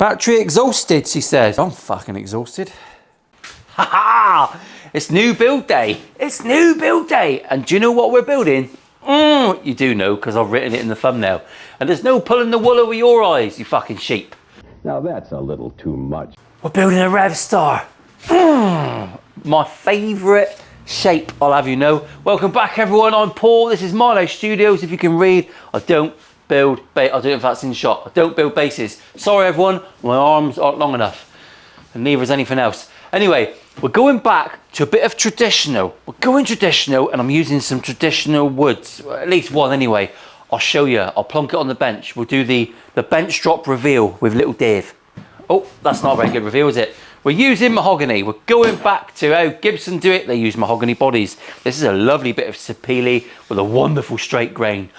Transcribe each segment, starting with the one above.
Battery exhausted, she says. I'm fucking exhausted. Ha ha! It's new build day. It's new build day. And do you know what we're building? You do know, because I've written it in the thumbnail. And there's no pulling the wool over your eyes, you fucking sheep. Now that's a little too much. We're building a Revstar. My favourite shape, I'll have you know. Welcome back, everyone. I'm Paul. This is Milo Studios. If you can read, I don't build I don't know if that's in shot. I don't build bases. Sorry, everyone. My arms aren't long enough. And neither is anything else. Anyway, we're going back to a bit of traditional. We're going traditional, and I'm using some traditional woods. At least one, anyway. I'll show you. I'll plonk it on the bench. We'll do the bench drop reveal with little Dave. Oh, that's not a very good reveal, is it? We're using mahogany. We're going back to how Gibson do it. They use mahogany bodies. This is a lovely bit of sapele with a wonderful straight grain.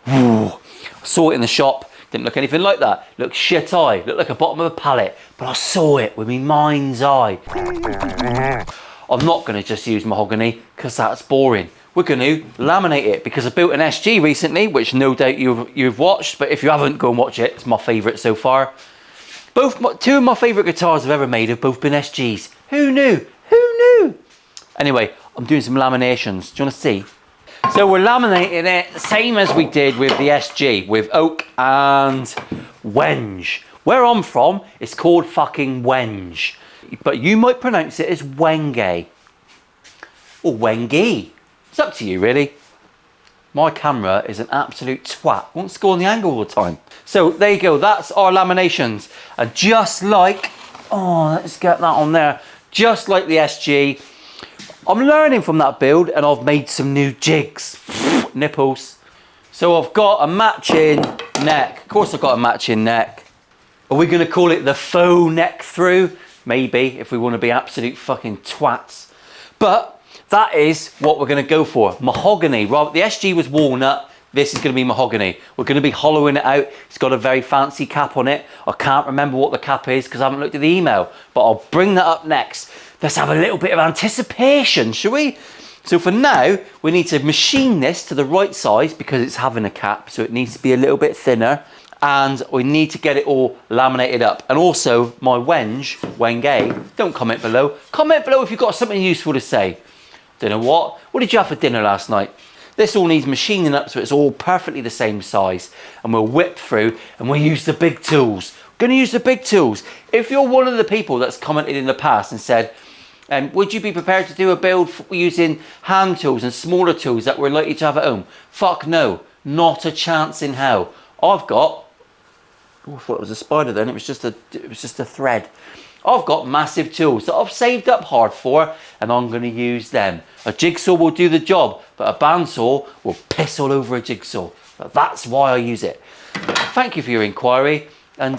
Ooh. I saw it in the shop. Didn't look anything like that. Looked shit eye. Looked like a bottom of a pallet. But I saw it with my mind's eye. I'm not going to just use mahogany because that's boring. We're going to laminate it because I built an SG recently, which no doubt you've watched. But if you haven't, go and watch it. It's my favourite so far. Two of my favourite guitars I've ever made have both been SGs. Who knew? Who knew? Anyway, I'm doing some laminations. Do you want to see? So we're laminating it same as we did with the SG, with oak and wenge. Where I'm from, it's called fucking wenge. But you might pronounce it as wenge. Or wengi. It's up to you, really. My camera is an absolute twat. Wants to go on the angle all the time. So there you go, that's our laminations. And just like, oh, let's get that on there. Just like the SG, I'm learning from that build and I've made some new jigs. Nipples. So I've got a matching neck. Of course I've got a matching neck. Are we gonna call it the faux neck through? Maybe, if we wanna be absolute fucking twats. But that is what we're gonna go for. Mahogany. The SG was walnut. This is gonna be mahogany. We're gonna be hollowing it out. It's got a very fancy cap on it. I can't remember what the cap is because I haven't looked at the email, but I'll bring that up next. Let's have a little bit of anticipation, shall we? So for now, we need to machine this to the right size because it's having a cap, so it needs to be a little bit thinner. And we need to get it all laminated up. And also, my wenge, don't comment below. Comment below if you've got something useful to say. Don't know what. What did you have for dinner last night? This all needs machining up so it's all perfectly the same size. And we'll whip through and we'll use the big tools. Gonna use the big tools. If you're one of the people that's commented in the past and said, would you be prepared to do a build using hand tools and smaller tools that we're likely to have at home? Fuck no, not a chance in hell. I've got, oh, I thought it was a spider then, it was just a thread. I've got massive tools that I've saved up hard for and I'm going to use them. A jigsaw will do the job, but a bandsaw will piss all over a jigsaw. But that's why I use it. Thank you for your inquiry. And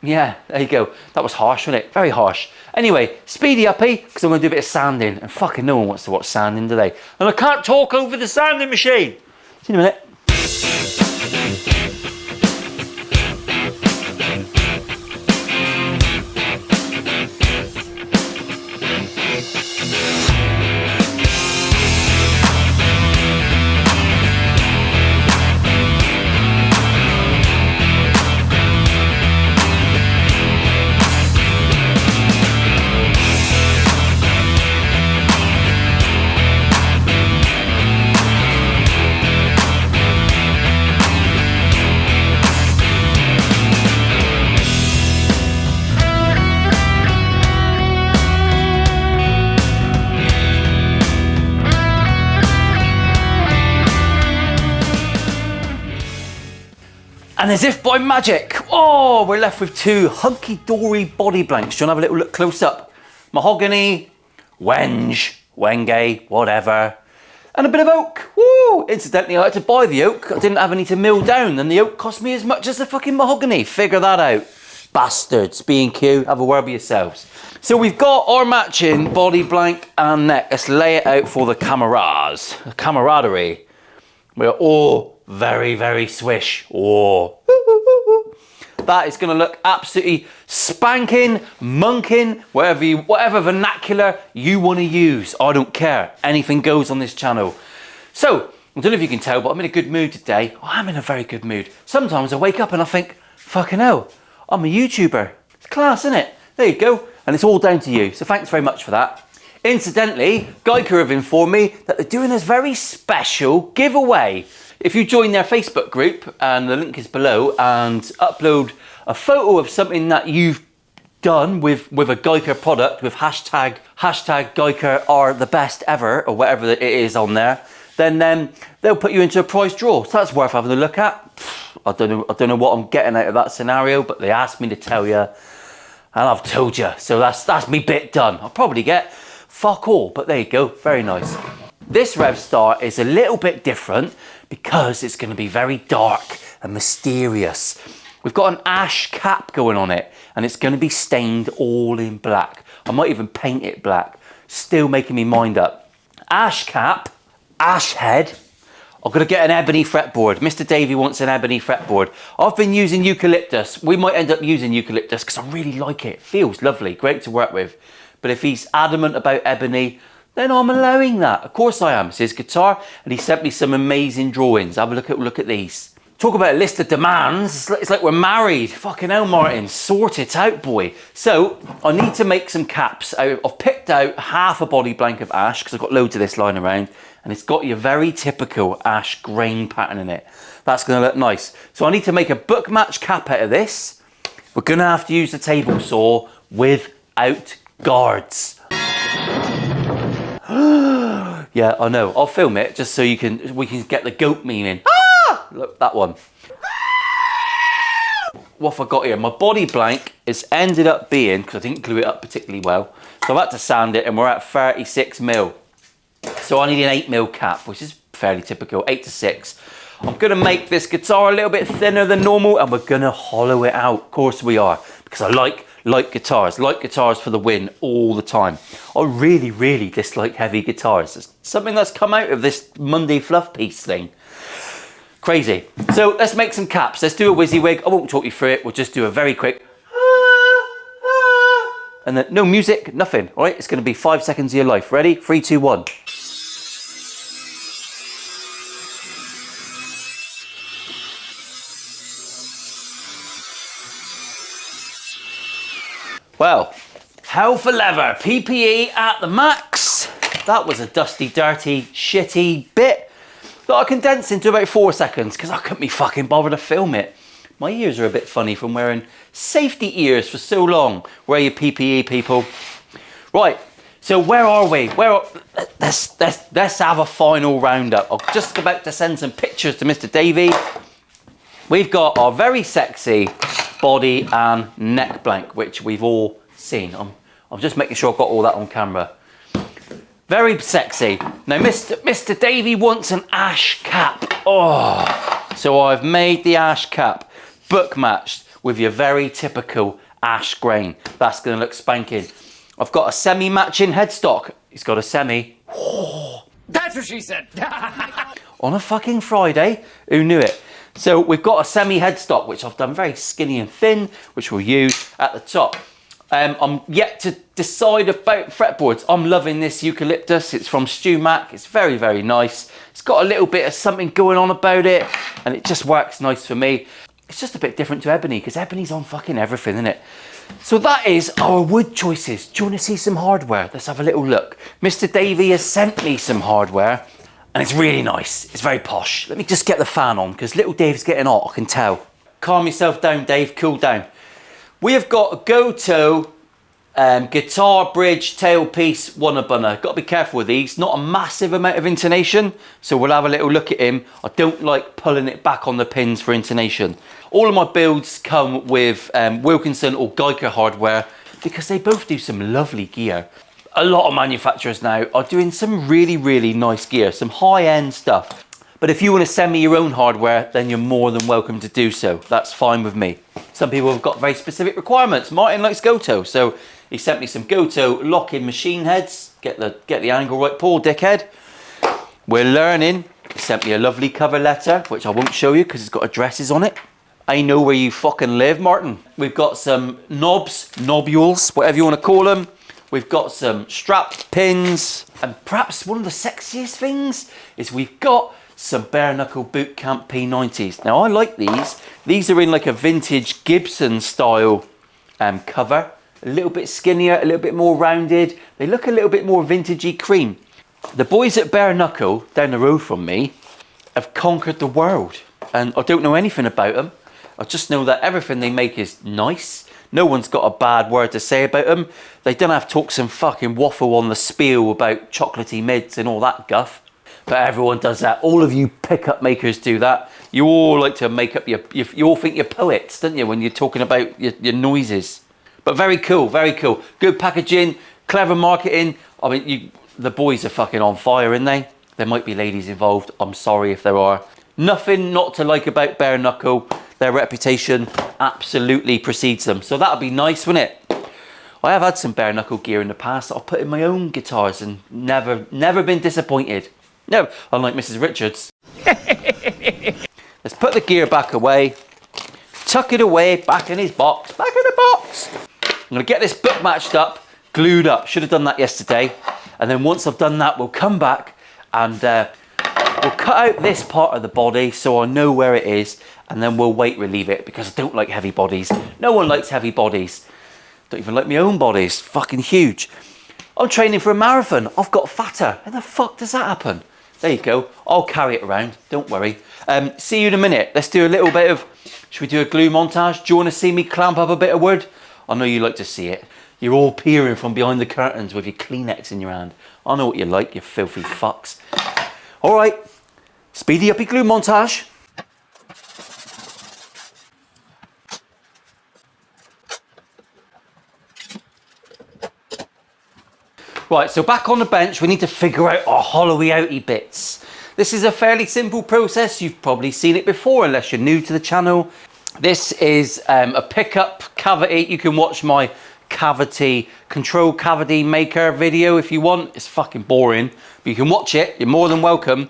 yeah, there you go. That was harsh, wasn't it? Very harsh. Anyway, speedy uppy, because I'm going to do a bit of sanding. And fucking no one wants to watch sanding, do they? And I can't talk over the sanding machine. See you in a minute. And as if by magic, oh, we're left with two hunky-dory body blanks. Do you want to have a little look close up? Mahogany, wenge, whatever. And a bit of oak. Woo! Incidentally, I had to buy the oak. I didn't have any to mill down, and the oak cost me as much as the fucking mahogany. Figure that out. Bastards. B&Q, have a word with yourselves. So we've got our matching body blank and neck. Let's lay it out for the cameras. The camaraderie. We're all very, very swish. Oh. That is going to look absolutely spanking, monking, whatever vernacular you want to use. I don't care. Anything goes on this channel. So, I don't know if you can tell, but I'm in a good mood today. I'm in a very good mood. Sometimes I wake up and I think, fucking hell, I'm a YouTuber. It's class, isn't it? There you go. And it's all down to you. So thanks very much for that. Incidentally, Geico have informed me that they're doing this very special giveaway. If you join their Facebook group, and the link is below, and upload a photo of something that you've done with a Geico product with hashtag Geico are the best ever, or whatever it is on there, then they'll put you into a prize draw. So that's worth having a look at. I don't know what I'm getting out of that scenario, but they asked me to tell you, and I've told you. So that's me bit done. I'll probably get fuck all, but there you go. Very nice. This Revstar is a little bit different because it's going to be very dark and mysterious. We've got an ash cap going on it, and it's going to be stained all in black. I might even paint it black. Still making me mind up. Ash cap, ash head. I'm going to get an ebony fretboard. Mr Davey wants an ebony fretboard. I've been using eucalyptus. We might end up using eucalyptus because I really like it. It feels lovely, great to work with. But if he's adamant about ebony, then I'm allowing that. Of course I am. It's his guitar, and he sent me some amazing drawings. Have a look at these. Talk about a list of demands. It's like we're married. Fucking hell, Martin. Sort it out, boy. So I need to make some caps. I've picked out half a body blank of ash because I've got loads of this lying around, and it's got your very typical ash grain pattern in it. That's going to look nice. So I need to make a book match cap out of this. We're going to have to use the table saw without guards. Yeah, I know. I'll film it just so we can get the goat meaning. Look, that one. What have I got here? My body blank is ended up being, because I didn't glue it up particularly well, so I've had to sand it, and we're at 36mm. So I need an 8mm cap, which is fairly typical, 8 to 6. I'm going to make this guitar a little bit thinner than normal, and we're going to hollow it out. Of course we are, because I like light guitars for the win all the time. I really, really dislike heavy guitars. It's something that's come out of this Monday fluff piece thing. Crazy. So let's make some caps. Let's do a WYSIWYG. I won't talk you through it. We'll just do a very quick. And then no music, nothing. All right, it's going to be 5 seconds of your life. Ready? 3, 2, 1. Well, hell for leather. PPE at the max. That was a dusty, dirty, shitty bit that I condensed into about 4 seconds because I couldn't be fucking bothered to film it. My ears are a bit funny from wearing safety ears for so long. Wear your PPE, people. Right, so where are we? Let's have a final roundup. I'm just about to send some pictures to Mr Davey. We've got our very sexy body and neck blank, which we've all seen. I'm just making sure I've got all that on camera. Very sexy. Now, Mr Davey wants an ash cap. Oh, so I've made the ash cap book matched with your very typical ash grain. That's going to look spanking. I've got a semi-matching headstock. He's got a semi. Oh. That's what she said. On a fucking Friday. Who knew it? So we've got a semi headstock, which I've done very skinny and thin, which we'll use at the top. I'm yet to decide about fretboards. I'm loving this eucalyptus. It's from Stu Mac. It's very, very nice. It's got a little bit of something going on about it, and it just works nice for me. It's just a bit different to ebony, because ebony's on fucking everything, isn't it? So that is our wood choices. Do you want to see some hardware? Let's have a little look. Mr Davey has sent me some hardware, and it's really nice. It's very posh. Let me just get the fan on, because little Dave's getting hot, I can tell. Calm yourself down, Dave. Cool down. We have got a Goto guitar bridge tailpiece Wannabunner. Got to be careful with these. Not a massive amount of intonation, so we'll have a little look at him. I don't like pulling it back on the pins for intonation. All of my builds come with Wilkinson or Geico hardware because they both do some lovely gear. A lot of manufacturers now are doing some really, really nice gear, some high-end stuff. But if you want to send me your own hardware, then you're more than welcome to do so. That's fine with me. Some people have got very specific requirements. Martin likes Goto, so he sent me some Goto lock-in machine heads. Get the angle right, Paul, dickhead. We're learning. He sent me a lovely cover letter, which I won't show you because it's got addresses on it. I know where you fucking live, Martin. We've got some knobs, nobules, whatever you want to call them. We've got some strap pins, and perhaps one of the sexiest things is we've got some bare knuckle boot camp P90s. Now I like these. These are in like a vintage Gibson style cover. A little bit skinnier, a little bit more rounded. They look a little bit more vintagey cream. The boys at Bare Knuckle, down the road from me, have conquered the world. And I don't know anything about them. I just know that everything they make is nice. No one's got a bad word to say about them. They don't have to talk some fucking waffle on the spiel about chocolatey mids and all that guff. But everyone does that. All of you pickup makers do that. You all like to make up you all think you're poets, don't you, when you're talking about your noises. But very cool, very cool. Good packaging, clever marketing. I mean, the boys are fucking on fire, aren't they? There might be ladies involved. I'm sorry if there are. Nothing not to like about Bare Knuckle. Their reputation absolutely precedes them. So that'll be nice, wouldn't it? I have had some Bare Knuckle gear in the past that I've put in my own guitars and never been disappointed. No, unlike Mrs. Richards. Let's put the gear back away. Tuck it away, back in his box. Back in the box. I'm going to get this book matched up, glued up. Should have done that yesterday. And then once I've done that, we'll come back and we'll cut out this part of the body so I know where it is. And then we'll weight relieve it because I don't like heavy bodies. No one likes heavy bodies. Don't even like my own bodies. Fucking huge. I'm training for a marathon. I've got fatter. How the fuck does that happen? There you go. I'll carry it around. Don't worry. See you in a minute. Let's do a little bit of... Should we do a glue montage? Do you want to see me clamp up a bit of wood? I know you like to see it. You're all peering from behind the curtains with your Kleenex in your hand. I know what you like, you filthy fucks. All right. Speedy uppy glue montage. Right, so back on the bench, we need to figure out our hollowy outy bits. This is a fairly simple process. You've probably seen it before unless you're new to the channel. This is a pickup cavity. You can watch my control cavity maker video if you want. It's fucking boring, but you can watch it. You're more than welcome.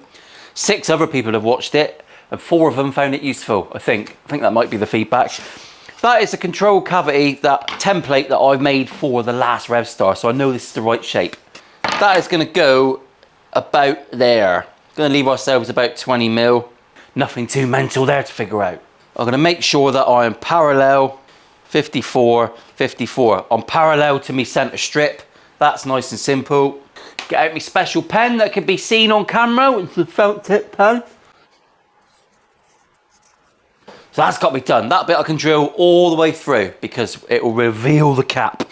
6 other people have watched it and 4 of them found it useful, I think. I think that might be the feedback. That is a control cavity, that template that I've made for the last Revstar, so I know this is the right shape. That is going to go about there. Going to leave ourselves about 20 mil. Nothing too mental there to figure out. I'm going to make sure that I am parallel, 54, 54. I'm parallel to my centre strip. That's nice and simple. Get out my special pen that can be seen on camera. It's the felt tip pen. So that's got to be done. That bit I can drill all the way through because it will reveal the cap.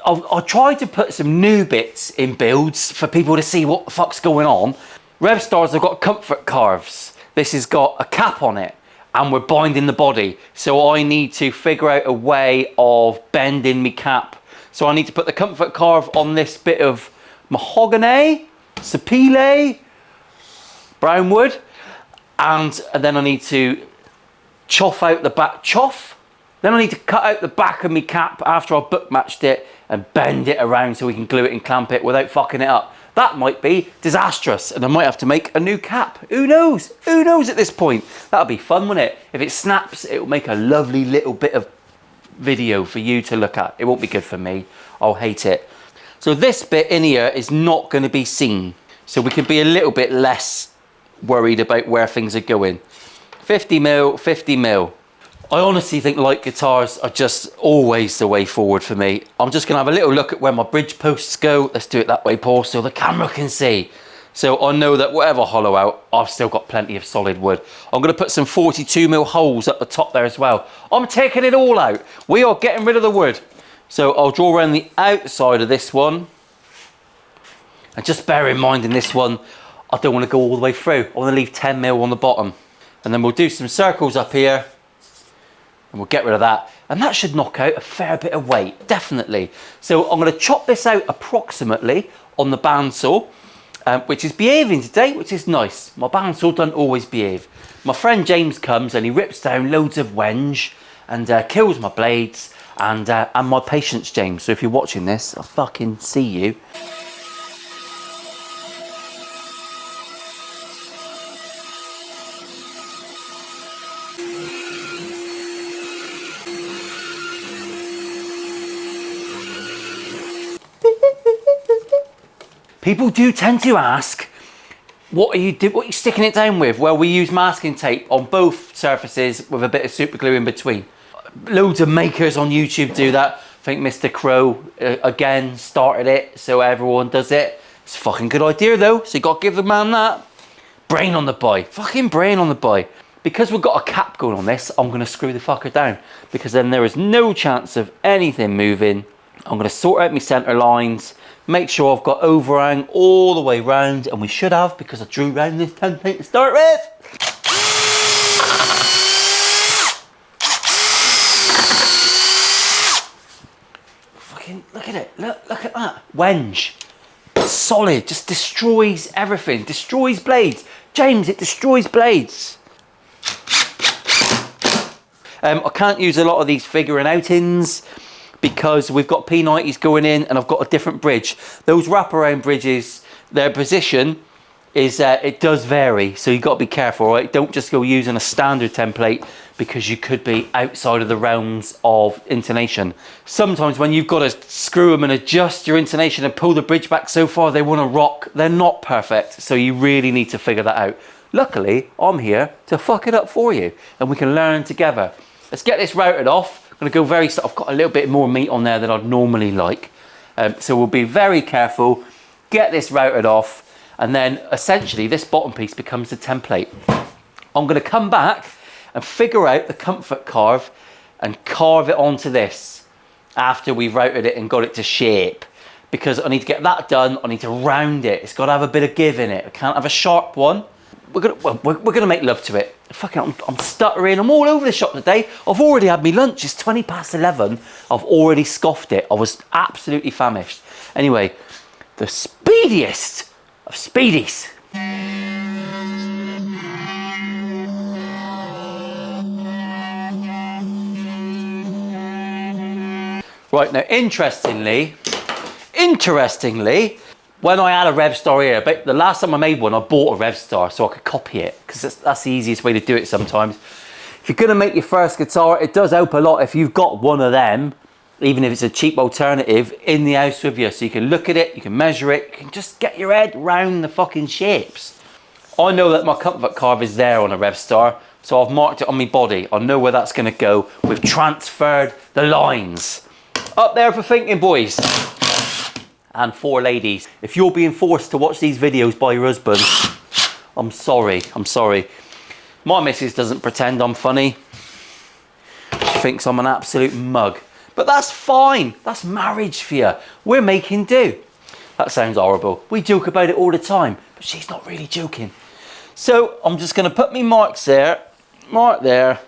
I'll try to put some new bits in builds for people to see what the fuck's going on. Revstars have got comfort carves. This has got a cap on it and we're binding the body. So I need to figure out a way of bending my cap. So I need to put the comfort carve on this bit of mahogany, sapele, brown wood, and then I need to choff out the back, then I need to cut out the back of my cap after I've book matched it and bend it around so we can glue it and clamp it without fucking it up. That might be disastrous and I might have to make a new cap. Who knows? Who knows at this point? That'll be fun, won't it? If it snaps, it'll make a lovely little bit of video for you to look at. It won't be good for me. I'll hate it. So this bit in here is not going to be seen. So we can be a little bit less worried about where things are going. 50 mil, 50 mil. I honestly think light guitars are just always the way forward for me. I'm just gonna have a little look at where my bridge posts go. Let's do it that way, Paul, so the camera can see. So I know that whatever hollow out, I've still got plenty of solid wood. I'm gonna put some 42 mil holes up the top there as well. I'm taking it all out. We are getting rid of the wood. So I'll draw around the outside of this one. And just bear in mind in this one, I don't wanna go all the way through. I wanna leave 10 mil on the bottom. And then we'll do some circles up here and we'll get rid of that. And that should knock out a fair bit of weight, definitely. So I'm going to chop this out approximately on the bandsaw, which is behaving today, which is nice. My bandsaw doesn't always behave. My friend James comes and he rips down loads of wenge and kills my blades and my patience, James. So if you're watching this, I fucking see you. People do tend to ask, what are you sticking it down with? Well, we use masking tape on both surfaces with a bit of super glue in between. Loads of makers on YouTube do that. I think Mr Crow, again, started it, so everyone does it. It's a fucking good idea though, so you got to give the man that. Brain on the boy, fucking brain on the boy. Because we've got a cap going on this, I'm going to screw the fucker down, because then there is no chance of anything moving. I'm going to sort out my centre lines, make sure I've got overhang all the way round, and we should have, because I drew round this template to start with. Fucking look at it, look at that. Wenge, solid, just destroys everything, destroys blades. James, it destroys blades. I can't use a lot of these figuring outings because we've got P90s going in and I've got a different bridge. Those wraparound bridges, their position is, it does vary, so you've got to be careful, right? Don't just go using a standard template because you could be outside of the realms of intonation. Sometimes when you've got to screw them and adjust your intonation and pull the bridge back so far they want to rock, they're not perfect, so you really need to figure that out. Luckily, I'm here to fuck it up for you and we can learn together. Let's get this routed off. I'm going to go very, I've got a little bit more meat on there than I'd normally like. So we'll be very careful, get this routed off, and then essentially this bottom piece becomes the template. I'm going to come back and figure out the comfort carve and carve it onto this after we've routed it and got it to shape. Because I need to get that done, I need to round it. It's got to have a bit of give in it. I can't have a sharp one. We're gonna make love to it. Fucking, I'm stuttering. I'm all over the shop today. I've already had my lunch. It's 20 past 11. I've already scoffed it. I was absolutely famished. Anyway, the speediest of speedies. Right, now interestingly, when I had a Revstar here, but the last time I made one, I bought a Revstar so I could copy it, because that's the easiest way to do it sometimes. If you're going to make your first guitar, it does help a lot if you've got one of them, even if it's a cheap alternative, in the house with you. So you can look at it, you can measure it, you can just get your head round the fucking shapes. I know that my comfort carve is there on a Revstar, so I've marked it on my body. I know where that's going to go. We've transferred the lines. Up there for thinking, boys. And for ladies, if you're being forced to watch these videos by your husband, I'm sorry. My missus doesn't pretend I'm funny. She thinks I'm an absolute mug. But that's fine. That's marriage for you. We're making do. That sounds horrible. We joke about it all the time, but she's not really joking. So I'm just going to put my marks there, mark there,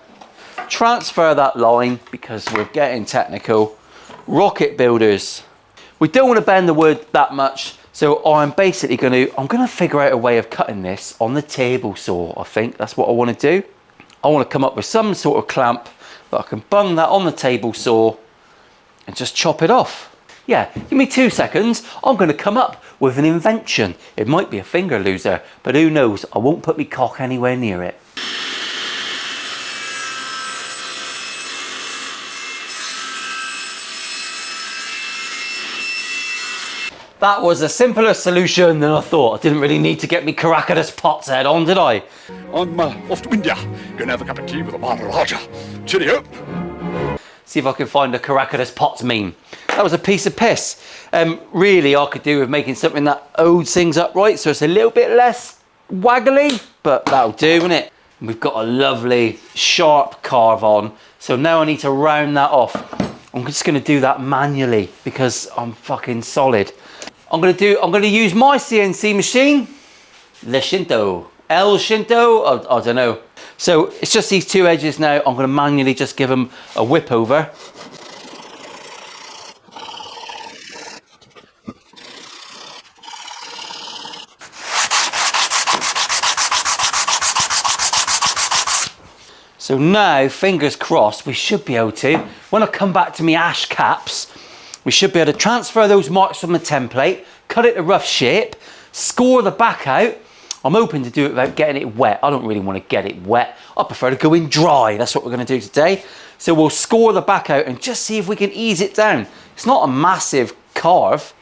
transfer that line because we're getting technical. Rocket builders. We don't want to bend the wood that much, so I'm basically going to figure out a way of cutting this on the table saw. I think that's what I want to do. I want to come up with some sort of clamp that I can bung that on the table saw and just chop it off. Yeah, give me 2 seconds. I'm going to come up with an invention. It might be a finger loser, but who knows? I won't put my cock anywhere near it. That was a simpler solution than I thought. I didn't really need to get me Caracas Pot's head on, did I? I'm off to India. Gonna have a cup of tea with a Maharaja. Cheerio. See if I can find a Caracas Pot's meme. That was a piece of piss. Really, I could do with making something that holds things upright, so it's a little bit less waggly, but that'll do, isn't it? We've got a lovely sharp carve on, so now I need to round that off. I'm just gonna do that manually because I'm fucking solid. I'm gonna use my CNC machine, El Shinto, I don't know. So it's just these 2 edges now. I'm gonna manually just give them a whip over. So now, fingers crossed, we should be able to, when I come back to my ash caps, we should be able to transfer those marks from the template, cut it to rough shape, score the back out. I'm hoping to do it without getting it wet. I don't really want to get it wet. I prefer to go in dry. That's what we're going to do today. So we'll score the back out and just see if we can ease it down. It's not a massive carve,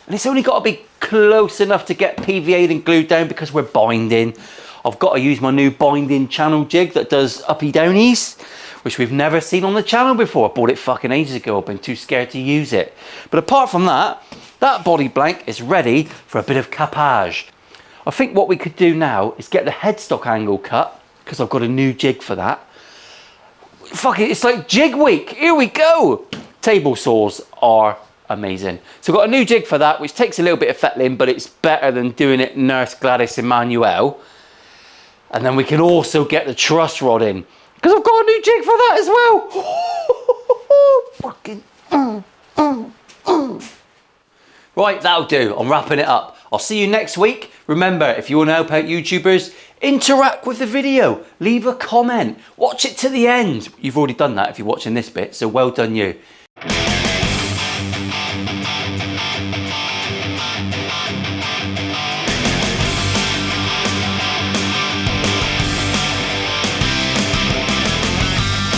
and it's only got to be close enough to get PVA'd and glued down because we're binding. I've got to use my new binding channel jig that does uppy downies. which we've never seen on the channel before. I bought it fucking ages ago. I've been too scared to use it. But apart from that, that body blank is ready for a bit of capage. I think what we could do now is get the headstock angle cut, because I've got a new jig for that. Fuck it, it's like jig week. Here we go. Table saws are amazing. So I've got a new jig for that, which takes a little bit of fettling, but it's better than doing it Nurse Gladys Emmanuel. And then we can also get the truss rod in, because I've got a new jig for that as well. Fucking. Right, that'll do. I'm wrapping it up. I'll see you next week. Remember, if you want to help out YouTubers, interact with the video. Leave a comment. Watch it to the end. You've already done that if you're watching this bit, so well done you.